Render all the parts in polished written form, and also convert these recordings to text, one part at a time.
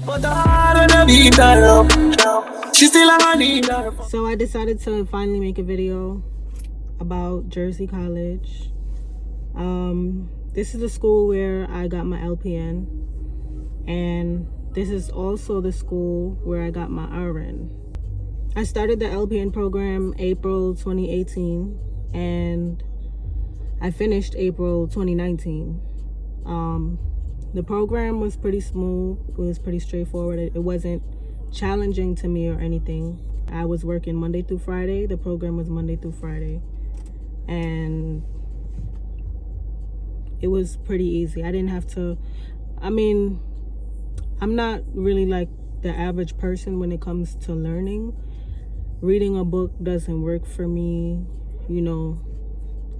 So I decided to finally make a video about Jersey College. This is the school where I got my LPN, and this is also the school where I got my RN. I started the LPN program April 2018, and I finished April 2019. The program was pretty smooth. It was pretty straightforward. It wasn't challenging to me or anything. I was working Monday through Friday. The program was Monday through Friday, and it was pretty easy. I didn't have to, I'm not really like the average person when it comes to learning. Reading a book doesn't work for me,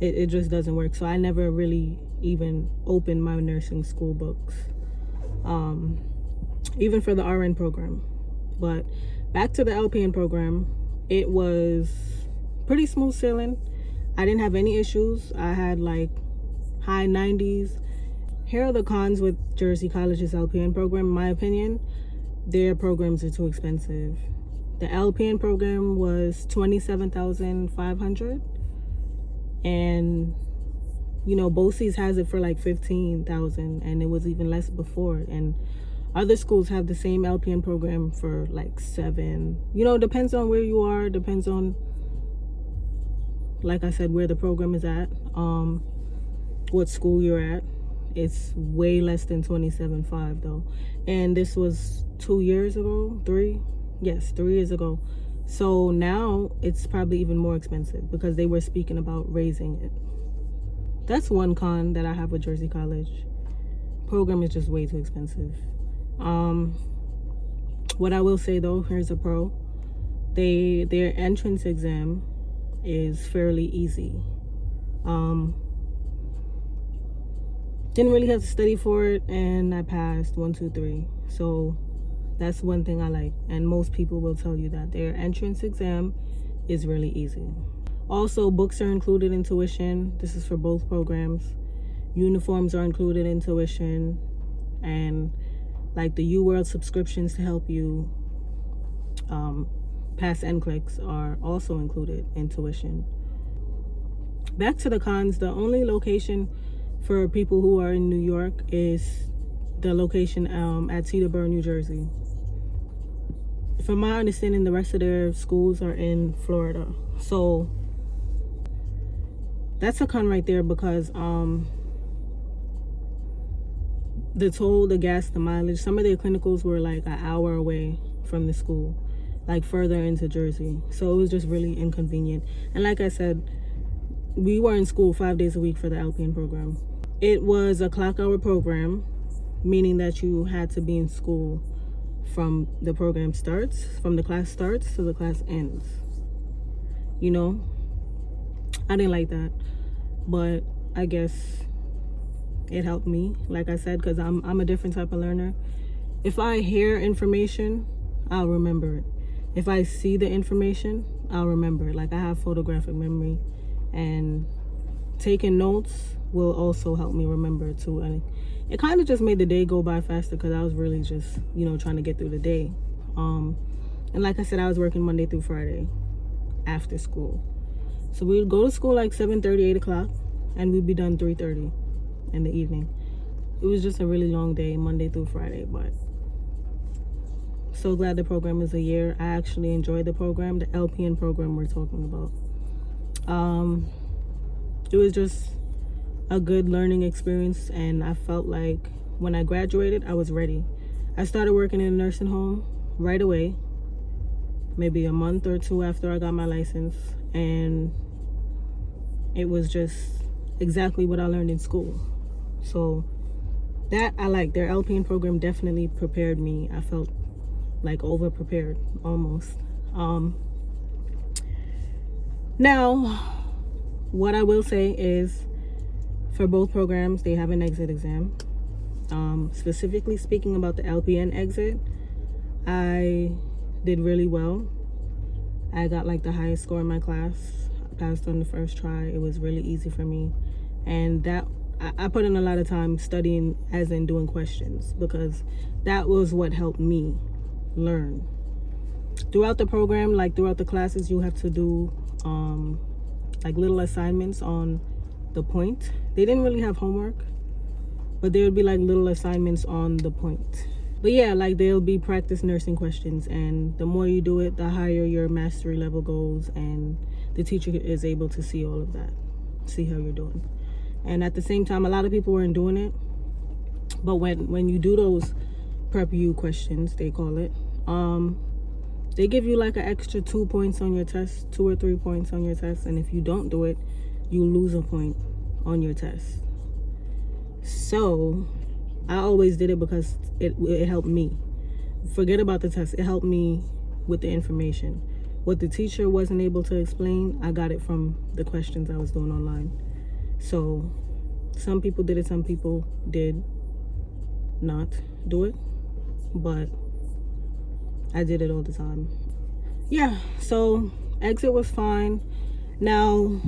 it just doesn't work. So I never really even opened my nursing school books, even for the RN program. But back to the LPN program, it was pretty smooth sailing. I didn't have any issues. I had like high 90s. Here are the cons with Jersey College's LPN program. In my opinion, their programs are too expensive. The LPN program was $27,500, and BOCES has it for like $15,000, and it was even less before. And other schools have the same LPN program for like $7,000. Depends on where you are, depends on, like I said, where the program is at, what school you're at. It's way less than $27,500 though. And this was 2 years ago, 3 years ago. So now it's probably even more expensive because they were speaking about raising it. That's one con that I have with Jersey College. Program is just way too expensive. What I will say though, here's a pro. Their entrance exam is fairly easy. Didn't really have to study for it, and I passed 1, 2, 3. So that's one thing I like, and most people will tell you that their entrance exam is really easy. Also, books are included in tuition. This is for both programs. Uniforms are included in tuition, and like the UWorld subscriptions to help you pass Nclex are also included in tuition. Back to the cons, the only location for people who are in New York is the location at Teterboro, New Jersey. From my understanding, the rest of their schools are in Florida. So that's a con right there, because the toll, the gas, the mileage, some of their clinicals were like an hour away from the school, like further into Jersey. So it was just really inconvenient. And like I said, we were in school 5 days a week for the LPN program. It was a clock hour program, meaning that you had to be in school from the program starts, from the class starts to the class ends. I didn't like that, but I guess it helped me, like I said, because I'm a different type of learner. If I hear information, I'll remember it. If I see the information, I'll remember it. Like, I have photographic memory, and taking notes will also help me remember too. And it kind of just made the day go by faster, because I was really just trying to get through the day. And like I said, I was working Monday through Friday after school. So we would go to school like 7:30, 8 o'clock, and we'd be done 3:30 in the evening. It was just a really long day, Monday through Friday, but so glad the program is a year. I actually enjoyed the program, the LPN program we're talking about. It was just a good learning experience, and I felt like when I graduated, I was ready. I started working in a nursing home right away, maybe a month or two after I got my license, and it was just exactly what I learned in school. So that I like. Their LPN program definitely prepared me. I felt like over prepared almost. Now, what I will say is, for both programs, they have an exit exam. Specifically speaking about the LPN exit, I did really well. I got like the highest score in my class. I passed on the first try. It was really easy for me. And that I put in a lot of time studying, as in doing questions, because that was what helped me learn. Throughout the program, like throughout the classes, you have to do like little assignments on the point. They didn't really have homework, but there would be like little assignments on the point. But yeah, like there'll be practice nursing questions, and the more you do it, the higher your mastery level goes, and the teacher is able to see all of that, see how you're doing. And at the same time, a lot of people weren't doing it, but when you do those prep U questions, they call it, they give you like an extra 2 points on your test, 2 or 3 points on your test. And if you don't do it, you lose a point on your test. So I always did it because it helped me. Forget about the test. It helped me with the information. What the teacher wasn't able to explain, I got it from the questions I was doing online. So some people did it, some people did not do it, but I did it all the time. Yeah, so exit was fine. Now,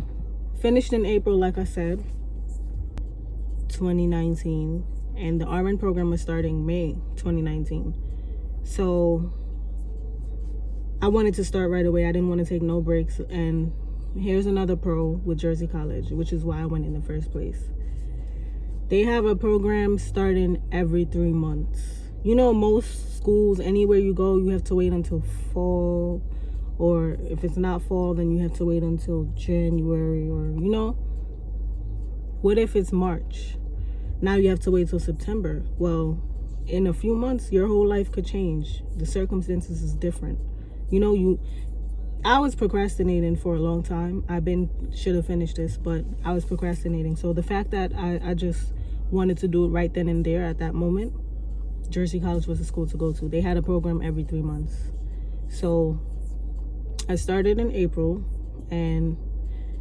finished in April, like I said, 2019. And the RN program was starting May 2019. So I wanted to start right away. I didn't want to take no breaks. And here's another pro with Jersey College, which is why I went in the first place. They have a program starting every 3 months. You know, most schools, anywhere you go, you have to wait until fall, or if it's not fall, then you have to wait until January, or, you know, what if it's March? Now you have to wait till September. Well, in a few months, your whole life could change. The circumstances is different. You know, I was procrastinating for a long time. Should have finished this, but I was procrastinating. So the fact that I just wanted to do it right then and there at that moment, Jersey College was the school to go to. They had a program every 3 months. So I started in April, and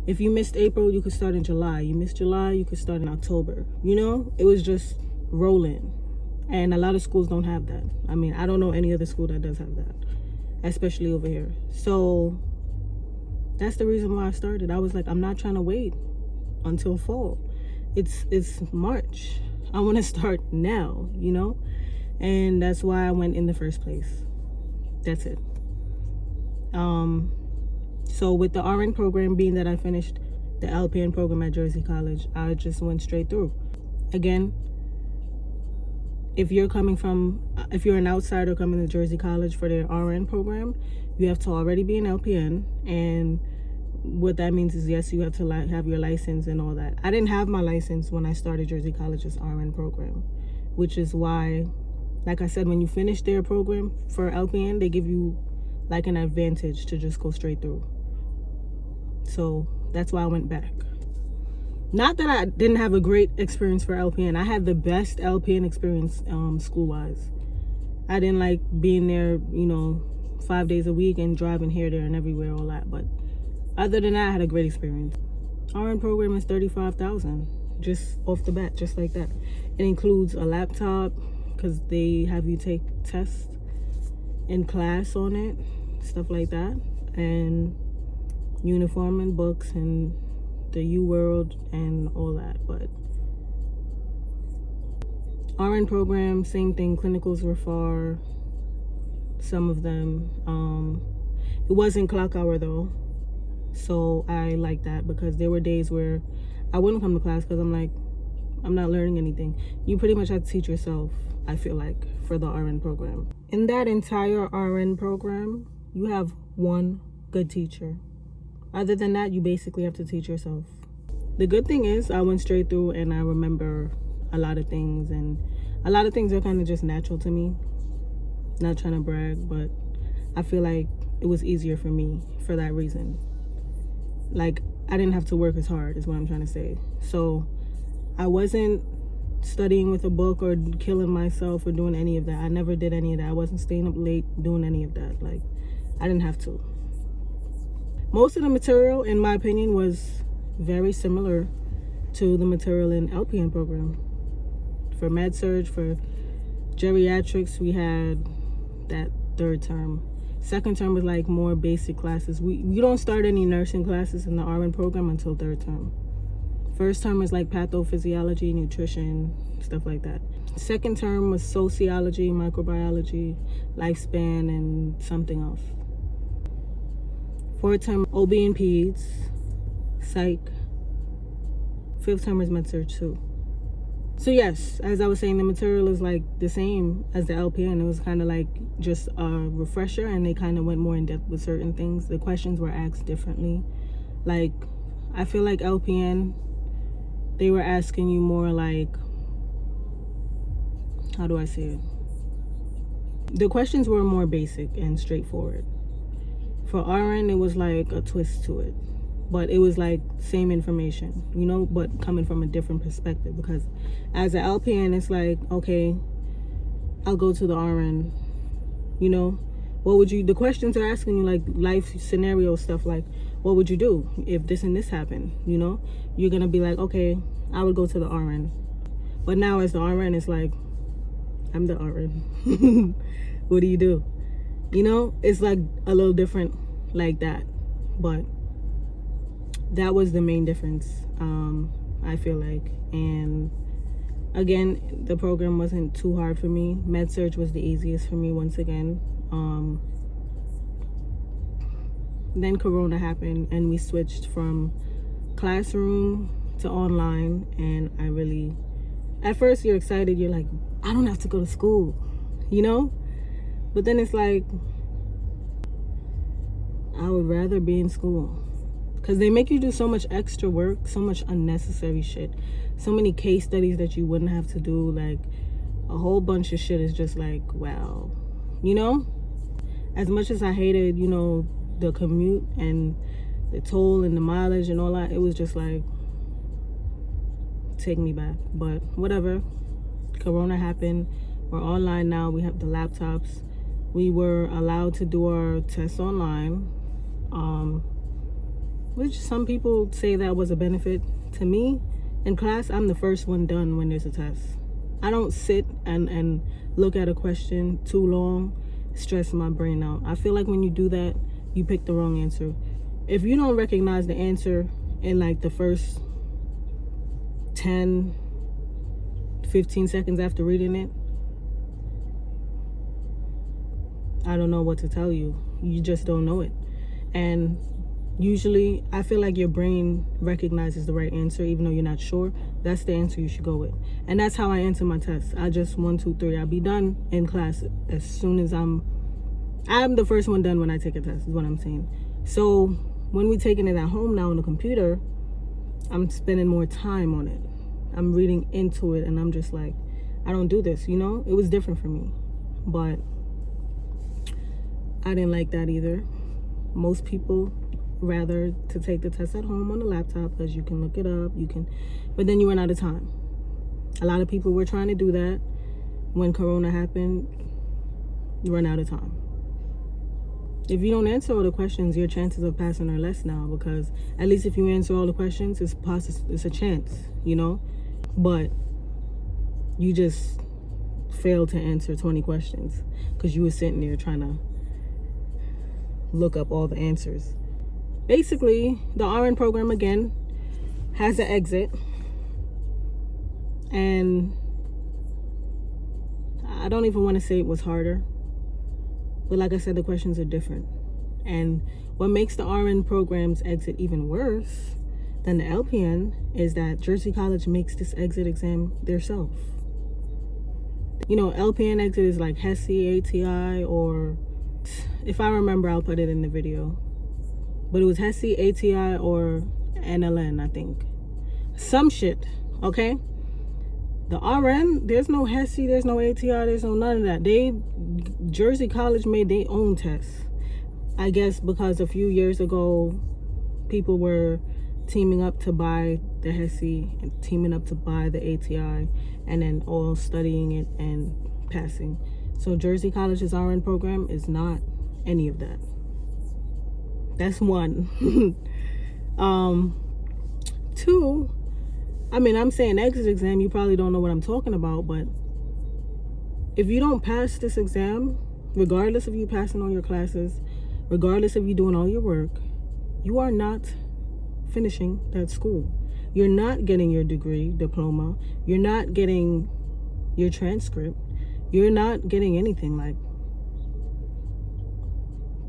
if you missed April, you could start in July. You missed July, you could start in October. You know, it was just rolling. And a lot of schools don't have that. I mean, I don't know any other school that does have that, especially over here. So that's the reason why I started. I was like, I'm not trying to wait until fall. It's March. I want to start now, you know? And that's why I went in the first place. That's it. So with the RN program, being that I finished the LPN program at Jersey College, I just went straight through. Again, if you're an outsider coming to Jersey College for their RN program, you have to already be an LPN. And what that means is, yes, you have to have your license and all that. I didn't have my license when I started Jersey College's RN program, which is why, like I said, when you finish their program for LPN, they give you like an advantage to just go straight through. So that's why I went back. Not that I didn't have a great experience for LPN. I had the best LPN experience school-wise. I didn't like being there, you know, 5 days a week and driving here, there, and everywhere, all that. But other than that, I had a great experience. RN program is $35,000 just off the bat, just like that. It includes a laptop because they have you take tests in class on it, stuff like that, and uniform and books and the U World and all that. But RN program, same thing. Clinicals were far, some of them. It wasn't clock hour though, so I like that, because there were days where I wouldn't come to class because I'm like, I'm not learning anything. You pretty much have to teach yourself, I feel like, for the RN program. In that entire RN program, you have one good teacher. Other than that, you basically have to teach yourself. The good thing is I went straight through and I remember a lot of things, and a lot of things are kind of just natural to me. Not trying to brag, but I feel like it was easier for me for that reason. Like, I didn't have to work as hard, is what I'm trying to say. So I wasn't studying with a book or killing myself or doing any of that. I never did any of that. I wasn't staying up late doing any of that. Like, I didn't have to. Most of the material, in my opinion, was very similar to the material in LPN program. For med surg, for geriatrics, we had that third term. Second term was like more basic classes. We don't start any nursing classes in the RN program until third term. First term is like pathophysiology, nutrition, stuff like that. Second term was sociology, microbiology, lifespan, and something else. Fourth term, OB and peds, psych. Fifth term is med-surg too. So yes, as I was saying, the material is like the same as the LPN. It was kind of like just a refresher, and they kind of went more in depth with certain things. The questions were asked differently. Like, I feel like LPN, they were asking you more like, how do I say it? The questions were more basic and straightforward. For RN, it was like a twist to it. But it was like same information, you know, but coming from a different perspective. Because as an LPN, it's like, okay, I'll go to the RN, you know. What would you, the questions are asking you like life scenario stuff, like, what would you do if this and this happened, you know? You're going to be like, okay, I would go to the RN. But now as the RN, it's like, I'm the RN. What do you do? You know, it's like a little different like that. But that was the main difference, I feel like. And again, the program wasn't too hard for me. Med-surg was the easiest for me once again. Then Corona happened and we switched from classroom to online, and I really, at first you're excited, you're like, I don't have to go to school, you know? But then it's like, I would rather be in school. Because they make you do so much extra work, so much unnecessary shit. So many case studies that you wouldn't have to do. Like, a whole bunch of shit is just like, wow. You know? As much as I hated, you know, the commute and the toll and the mileage and all that, it was just like, take me back. But whatever. Corona happened. We're online now. We have the laptops. We were allowed to do our tests online. Which some people say that was a benefit. To me, in class, I'm the first one done when there's a test. I don't sit and look at a question too long, stress my brain out. I feel like when you do that, you pick the wrong answer. If you don't recognize the answer in like the first 10, 15 seconds after reading it, I don't know what to tell you. You just don't know it. And usually, I feel like your brain recognizes the right answer, even though you're not sure. That's the answer you should go with. And that's how I answer my tests. I just 1, 2, 3. I'll be done in class as soon as I'm the first one done when I take a test, is what I'm saying. So when we're taking it at home now on the computer, I'm spending more time on it. I'm reading into it, and I'm just like, I don't do this, you know? It was different for me. But I didn't like that either. Most people rather to take the test at home on the laptop because you can look it up, but then you run out of time. A lot of people were trying to do that. When Corona happened, you run out of time. If you don't answer all the questions, your chances of passing are less now, because at least if you answer all the questions, it's a chance, you know? But you just failed to answer 20 questions because you were sitting there trying to look up all the answers. Basically, the RN program, again, has an exit. And I don't even want to say it was harder. But like I said, the questions are different. And what makes the RN program's exit even worse than the LPN is that Jersey College makes this exit exam theirself. You know, LPN exit is like HESI, ATI, or if I remember, I'll put it in the video. But it was HESI, ATI, or NLN, I think. Some shit, okay? The RN, there's no HESI, there's no ATI, there's no none of that. Jersey College made their own tests. I guess because a few years ago, people were teaming up to buy the HESI and teaming up to buy the ATI, and then all studying it and passing. So Jersey College's RN program is not any of that. That's one. 2, I mean, I'm saying exit exam, you probably don't know what I'm talking about, but if you don't pass this exam, regardless of you passing all your classes, regardless of you doing all your work, you are not finishing that school. You're not getting your degree, diploma. You're not getting your transcript. You're not getting anything. Like,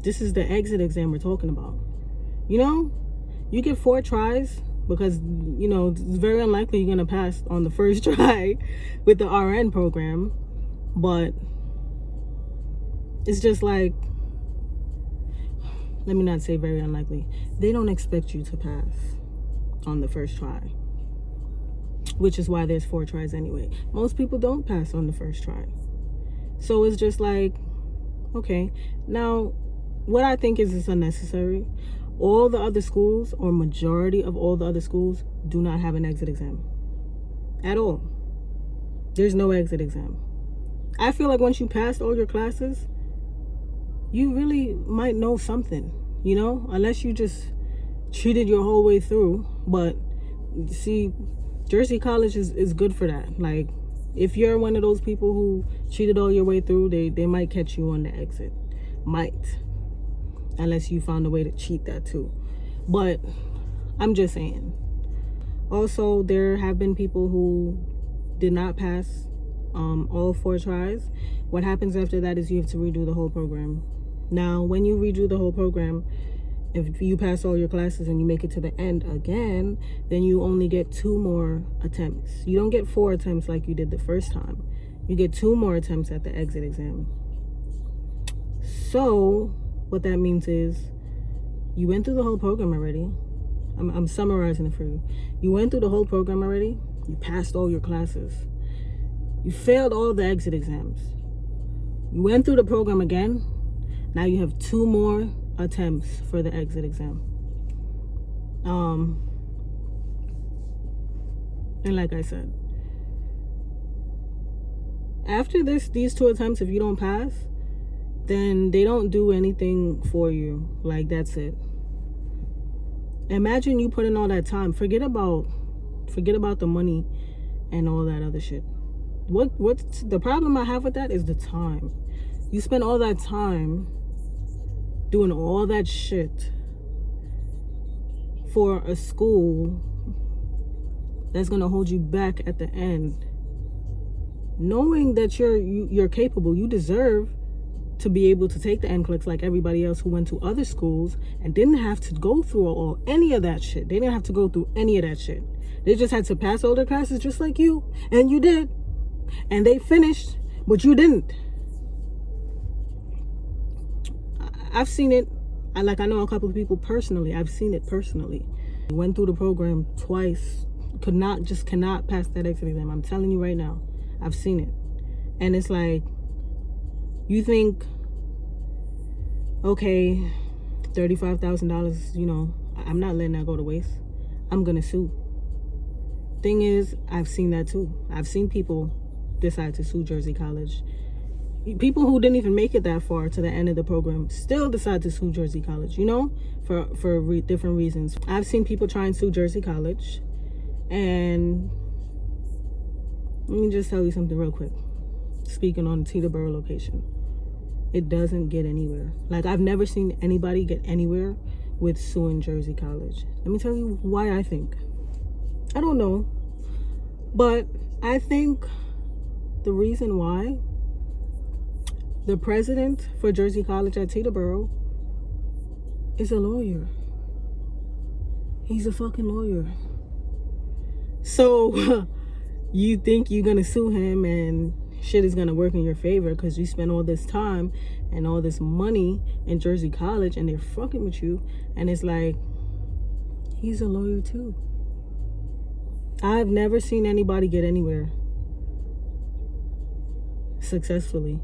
this is the exit exam we're talking about. You know, you get 4 tries because, you know, it's very unlikely you're going to pass on the first try with the RN program. But it's just like, let me not say very unlikely. They don't expect you to pass on the first try, which is why there's 4 tries anyway. Most people don't pass on the first try. So it's just like, okay. Now, what I think is unnecessary. All the other schools, or majority of all the other schools, do not have an exit exam at all. There's no exit exam. I feel like once you passed all your classes, you really might know something, you know, unless you just cheated your whole way through. But see, Jersey College is good for that. Like, if you're one of those people who cheated all your way through, they might catch you on the exit. Might. Unless you found a way to cheat that too. But I'm just saying. Also, there have been people who did not pass all 4 tries. What happens after that is you have to redo the whole program. Now, when you redo the whole program, if you pass all your classes and you make it to the end again, then you only get 2 more attempts. You don't get 4 attempts like you did the first time. You get 2 more attempts at the exit exam. So what that means is you went through the whole program already. I'm summarizing it for you. You went through the whole program already. You passed all your classes. You failed all the exit exams. You went through the program again. Now you have 2 more attempts for the exit exam. And like I said, after these 2 attempts, if you don't pass, then they don't do anything for you. Like, that's it. Imagine you put in all that time. Forget about the money and all that other shit. What's the problem I have with that is the time. You spend all that time doing all that shit for a school that's gonna hold you back at the end, knowing that you're capable. You deserve to be able to take the Nclex like everybody else who went to other schools and didn't have to go through any of that shit. They didn't have to go through any of that shit. They just had to pass all their classes just like you, and you did. And they finished, but you didn't. I've seen it. I know a couple of people personally. I've seen it personally. Went through the program twice. Cannot pass that exit exam. I'm telling you right now. I've seen it. And it's like, you think, okay, $35,000, you know, I'm not letting that go to waste. I'm gonna sue. Thing is, I've seen that too. I've seen people decide to sue Jersey College. People who didn't even make it that far to the end of the program still decide to sue Jersey College, you know, for different reasons. I've seen people try and sue Jersey College, and let me just tell you something real quick. Speaking on the Teterboro location, it doesn't get anywhere. Like, I've never seen anybody get anywhere with suing Jersey College. Let me tell you why I think. I don't know, but I think the reason why, the president for Jersey College at Teterboro is a lawyer. He's a fucking lawyer. So you think you're gonna sue him and shit is gonna work in your favor because you spent all this time and all this money in Jersey College and they're fucking with you, and it's like, he's a lawyer too. I've never seen anybody get anywhere successfully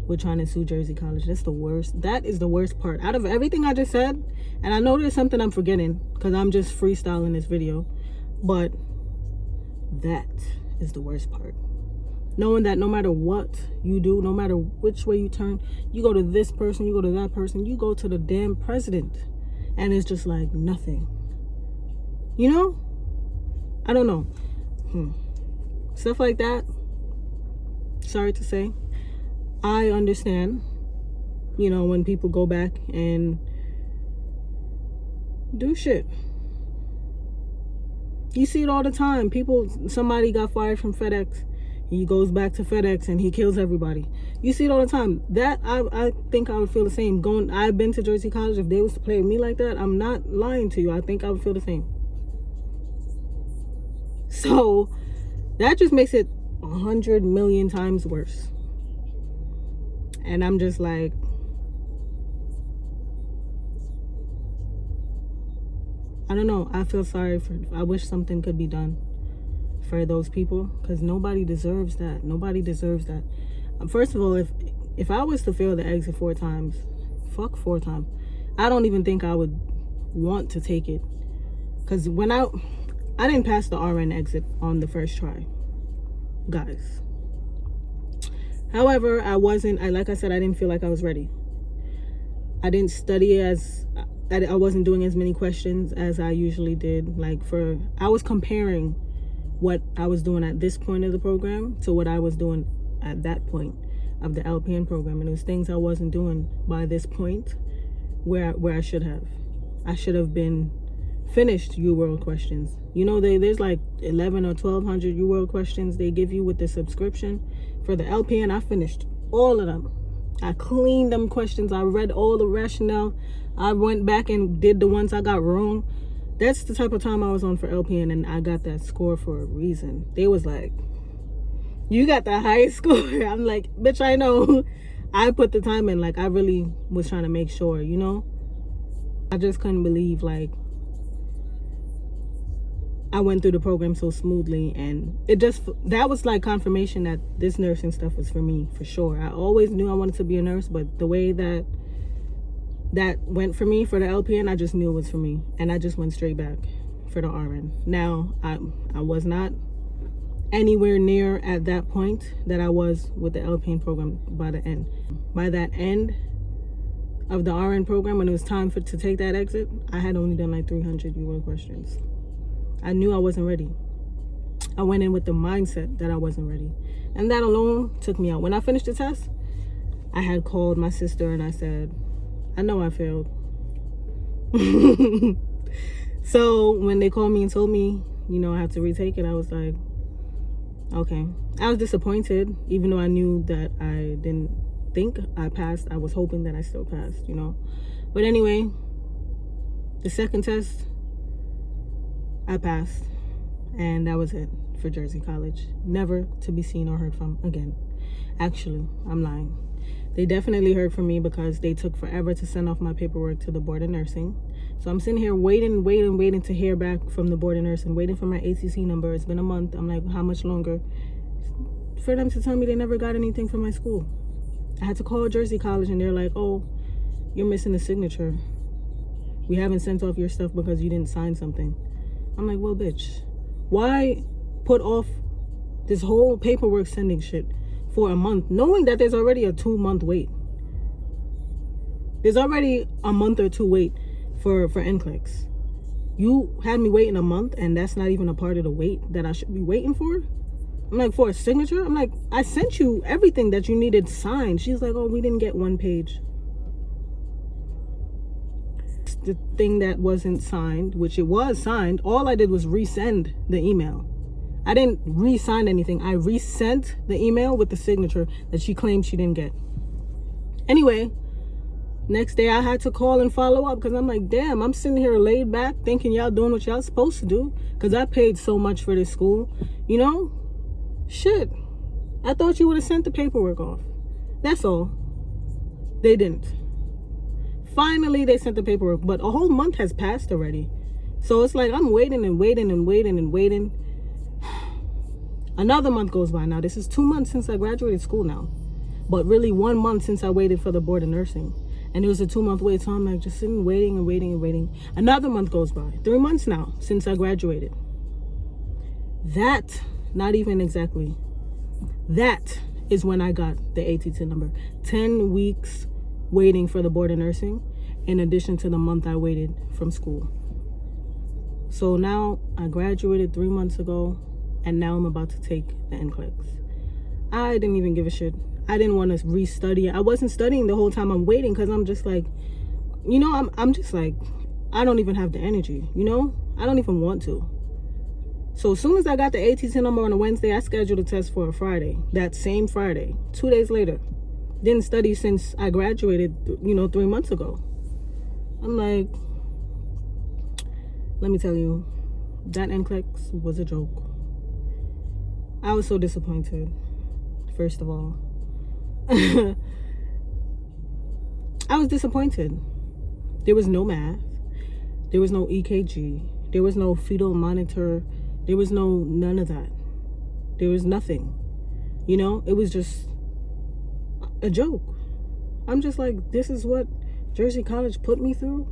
with trying to sue Jersey College. That's the worst. That is the worst part out of everything I just said. And I know there's something I'm forgetting because I'm just freestyling this video, but that is the worst part. Knowing that no matter what you do, no matter which way you turn, you go to this person, you go to that person, you go to the damn president, and it's just like nothing. You know? I don't know. Stuff like that. Sorry to say. I understand, you know, when people go back and do shit. You see it all the time. Somebody got fired from FedEx. He goes back to FedEx and he kills everybody. You see it all the time. That I think I would feel the same. I've been to Jersey College. If they was to play with me like that, I'm not lying to you. I think I would feel the same. So that just makes it 100 million times worse. And I'm just like, I don't know. I feel sorry I wish something could be done for those people, because nobody deserves that. Nobody deserves that. First of all, if I was to fail the exit 4 times, fuck 4 times, I don't even think I would want to take it. Because when I didn't pass the RN exit on the first try, guys. However, like I said, I didn't feel like I was ready. I didn't study I wasn't doing as many questions as I usually did. I was comparing what I was doing at this point of the program to what I was doing at that point of the LPN program. And it was things I wasn't doing by this point where I should have. I should have been finished UWorld questions. You know, there's like 11 or 1,200 UWorld questions they give you with the subscription. For the LPN, I finished all of them. I cleaned them questions. I read all the rationale. I went back and did the ones I got wrong. That's the type of time I was on for LPN, and I got that score for a reason. They was like, you got the highest score. I'm like, bitch, I know. I put the time in. Like, I really was trying to make sure, you know? I just couldn't believe, like, I went through the program so smoothly, and that was like confirmation that this nursing stuff was for me, for sure. I always knew I wanted to be a nurse, but the way that went for me for the LPN, I just knew it was for me, and I just went straight back for the RN. Now, I was not anywhere near at that point that I was with the LPN program by the end. By that end of the RN program, when it was time to take that exit, I had only done like 300 UWorld questions. I knew I wasn't ready. I went in with the mindset that I wasn't ready. And that alone took me out. When I finished the test, I had called my sister and I said, I know I failed. So when they called me and told me, you know, I have to retake it, I was like, okay. I was disappointed, even though I knew that I didn't think I passed. I was hoping that I still passed, you know. But anyway, the second test, I passed, and that was it for Jersey College. Never to be seen or heard from again. Actually, I'm lying. They definitely heard from me because they took forever to send off my paperwork to the Board of Nursing. So I'm sitting here waiting to hear back from the Board of Nursing, waiting for my ACC number. It's been a month. I'm like, how much longer? For them to tell me they never got anything from my school. I had to call Jersey College, and they're like, oh, you're missing a signature. We haven't sent off your stuff because you didn't sign something. I'm like, well, bitch, why put off this whole paperwork sending shit for a month, knowing that there's already a 2-month wait? There's already a month or 2 wait for Nclex. You had me waiting a month, and that's not even a part of the wait that I should be waiting for? I'm like, for a signature? I'm like, I sent you everything that you needed signed. She's like, oh, we didn't get 1 page. The thing that wasn't signed, which it was signed, all I did was resend the email. I didn't re-sign anything. I resent the email with the signature that she claimed she didn't get. Anyway, next day I had to call and follow up because I'm like, damn, I'm sitting here laid back thinking y'all doing what y'all supposed to do because I paid so much for this school, you know? Shit, I thought you would have sent the paperwork off. That's all. They didn't. Finally, they sent the paperwork, but a whole month has passed already. So it's like I'm waiting and waiting and waiting and waiting. Another month goes by now. This is 2 months since I graduated school now. But really 1 month since I waited for the Board of Nursing. And it was a 2-month wait, so I'm like just sitting waiting and waiting and waiting. Another month goes by. 3 months now since I graduated. That, not even exactly, that is when I got the ATT number. 10 weeks waiting for the Board of Nursing, in addition to the month I waited from school. So now I graduated 3 months ago, and now I'm about to take the Nclex. I didn't even give a shit. I didn't want to restudy it. I wasn't studying the whole time I'm waiting because I'm just like, you know, I'm just like, I don't even have the energy, you know? I don't even want to. So as soon as I got the ATC number on a Wednesday, I scheduled a test for a Friday. That same Friday, 2 days later. Didn't study since I graduated, 3 months ago. I'm like, let me tell you, that Nclex was a joke. I was so disappointed, first of all. I was disappointed. There was no math. There was no EKG. There was no fetal monitor. There was none of that. There was nothing. It was just a joke. I'm just like, this is what Jersey College put me through?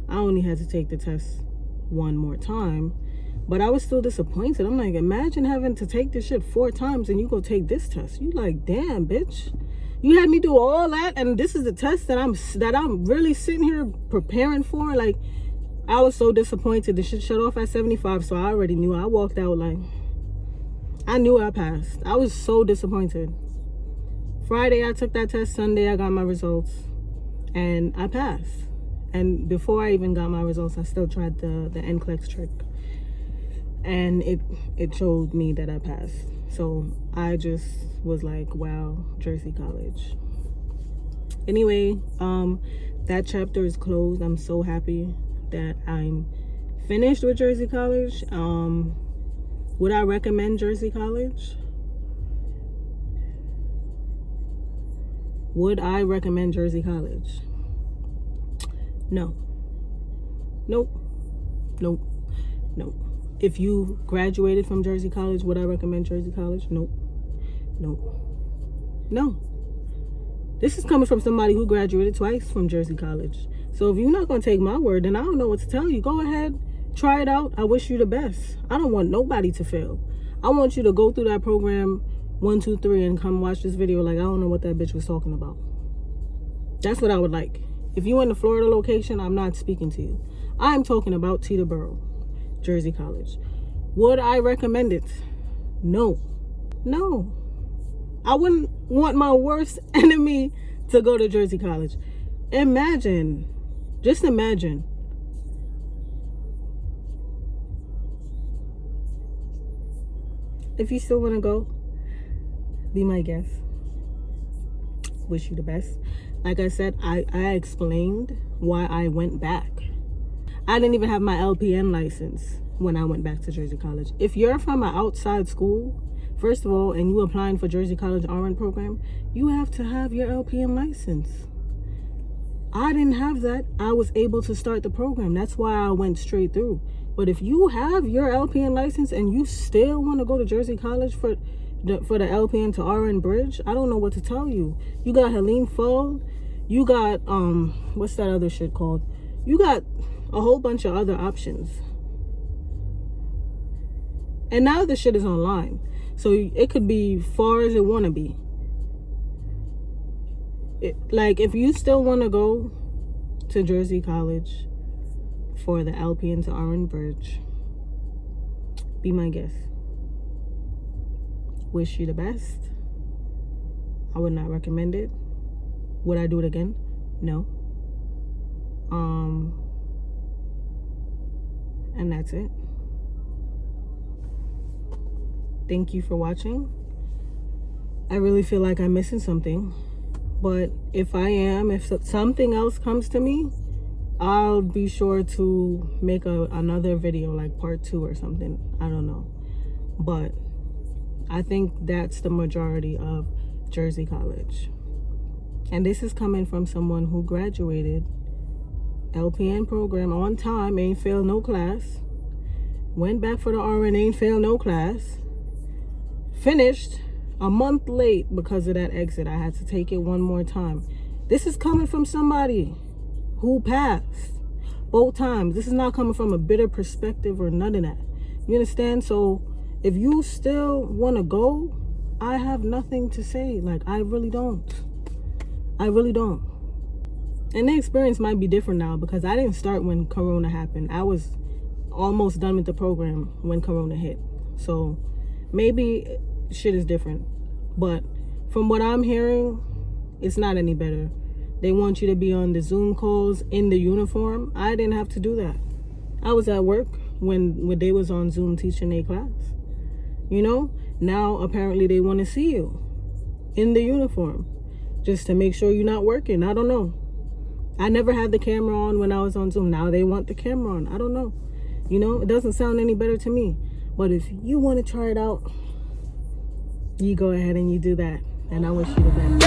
I only had to take the test one more time, but I was still disappointed. I'm like, imagine having to take this shit 4 times and you go take this test. You like, damn, bitch. You had me do all that and this is the test that I'm really sitting here preparing for? Like, I was so disappointed. The shit shut off at 75, so I already knew. I walked out like, I knew I passed. I was so disappointed. Friday, I took that test. Sunday, I got my results. And I passed. And before I even got my results, I still tried the Nclex trick. And it showed me that I passed. So I just was like, wow, Jersey College. Anyway, that chapter is closed. I'm so happy that I'm finished with Jersey College. Would I recommend Jersey College? Would I recommend Jersey College? No. Nope. Nope. Nope. If you graduated from Jersey College, would I recommend Jersey College? Nope. Nope. No. This is coming from somebody who graduated twice from Jersey College. So if you're not going to take my word, then I don't know what to tell you. Go ahead. Try it out. I wish you the best. I don't want nobody to fail. I want you to go through that program 1, 2, 3 and come watch this video like I don't know what that bitch was talking about. That's what I would like. If you in the Florida location, I'm not speaking to you. I'm talking about Teterboro, Jersey College. Would I recommend it? No. No. I wouldn't want my worst enemy to go to Jersey College. Imagine. Just imagine. If you still want to go, be my guest. Wish you the best. Like I said, I explained why I went back. I didn't even have my LPN license when I went back to Jersey College. If you're from an outside school, first of all, and you applying for Jersey College RN program, you have to have your LPN license. I didn't have that. I was able to start the program. That's why I went straight through. But if you have your LPN license and you still want to go to Jersey College for the LPN to RN bridge, I don't know what to tell you. You got Helene Fold. You got, what's that other shit called? You got a whole bunch of other options. And now the shit is online. So it could be far as it want to be. Like, if you still want to go to Jersey College for the LPN to RN bridge, be my guest. Wish you the best. I would not recommend it. Would I do it again? No. And that's it. Thank you for watching. I really feel like I'm missing something. But if I am, if something else comes to me, I'll be sure to make another video, like part 2 or something. I don't know. But I think that's the majority of Jersey College. And this is coming from someone who graduated LPN program on time, ain't failed no class. Went back for the RN, ain't failed no class. Finished a month late because of that exit. I had to take it one more time. This is coming from somebody who passed both times. This is not coming from a bitter perspective or none of that. You understand? So if you still want to go, I have nothing to say. Like, I really don't. I really don't. And the experience might be different now because I didn't start when Corona happened. I was almost done with the program when Corona hit. So maybe shit is different. But from what I'm hearing, it's not any better. They want you to be on the Zoom calls in the uniform. I didn't have to do that. I was at work when they was on Zoom teaching their class. You know, now apparently they want to see you in the uniform just to make sure you're not working. I don't know. I never had the camera on when I was on Zoom. Now they want the camera on. I don't know. You know, it doesn't sound any better to me. But if you want to try it out, you go ahead and you do that. And I wish you the best.